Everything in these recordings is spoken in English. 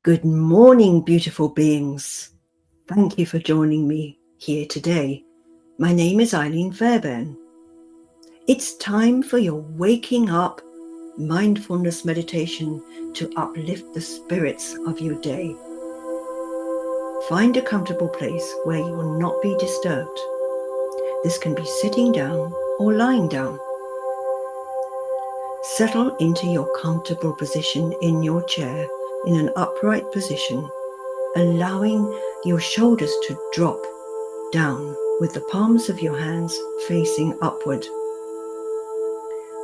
Good morning, beautiful beings. Thank you for joining me here today. My name is Eilyen Feirbairn. It's time for your waking up mindfulness meditation to uplift the spirits of your day. Find a comfortable place where you will not be disturbed. This can be sitting down or lying down. Settle into your comfortable position in your chair in an upright position, allowing your shoulders to drop down with the palms of your hands facing upward.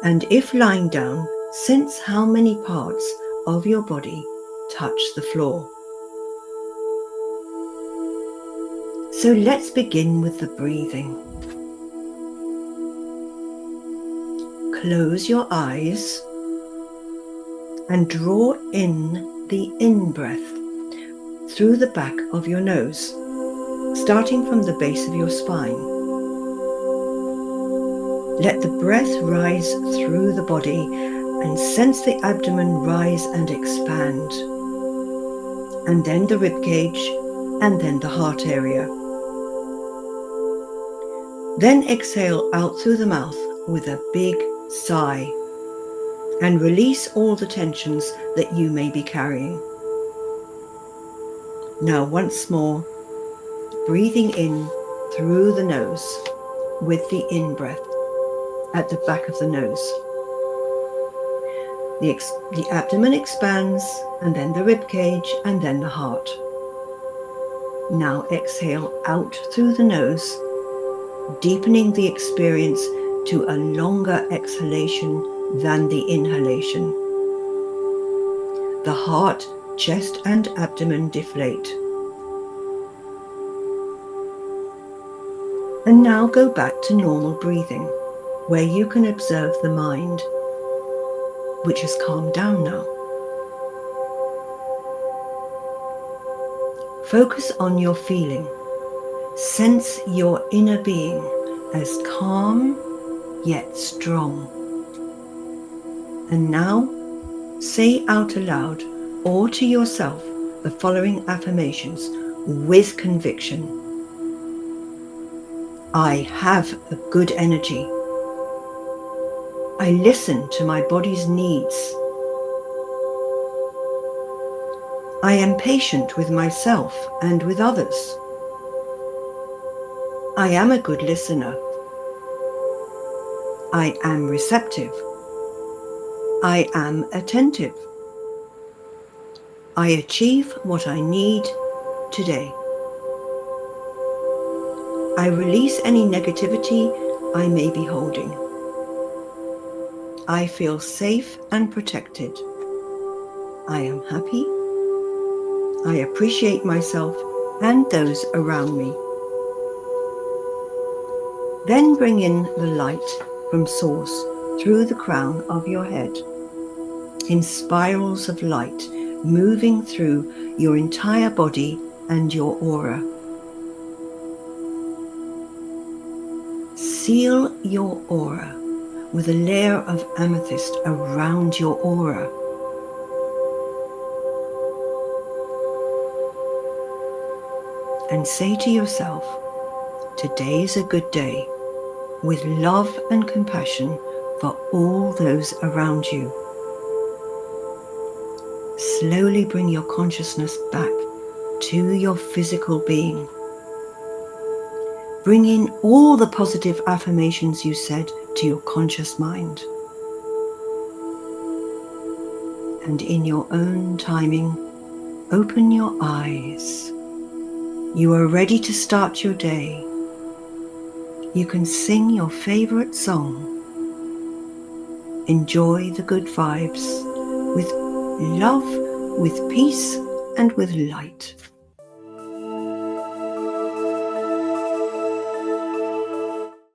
And if lying down, sense how many parts of your body touch the floor. So let's begin with the breathing. Close your eyes and draw in the in-breath through the back of your nose, starting from the base of your spine. Let the breath rise through the body and sense the abdomen rise and expand, and then the ribcage, and then the heart area. Then exhale out through the mouth with a big sigh and release all the tensions that you may be carrying. Now once more, breathing in through the nose with the in-breath at the back of the nose. The abdomen expands, and then the ribcage, and then the heart. Now exhale out through the nose, deepening the experience to a longer exhalation than the inhalation. The heart, chest, and abdomen deflate. And now go back to normal breathing, where you can observe the mind, which has calmed down now. Focus on your feeling. Sense your inner being as calm yet strong. And now say out aloud or to yourself the following affirmations with conviction. I have a good energy. I listen to my body's needs. I am patient with myself and with others. I am a good listener. I am receptive. I am attentive. I achieve what I need today. I release any negativity I may be holding. I feel safe and protected. I am happy. I appreciate myself and those around me. Then bring in the light from Source through the crown of your head, in spirals of light moving through your entire body and your aura. Seal your aura with a layer of amethyst around your aura. And say to yourself, today is a good day, with love and compassion for all those around you. Slowly bring your consciousness back to your physical being. Bring in all the positive affirmations you said to your conscious mind. And in your own timing, open your eyes. You are ready to start your day. You can sing your favorite song. Enjoy the good vibes with love, with peace, and with light.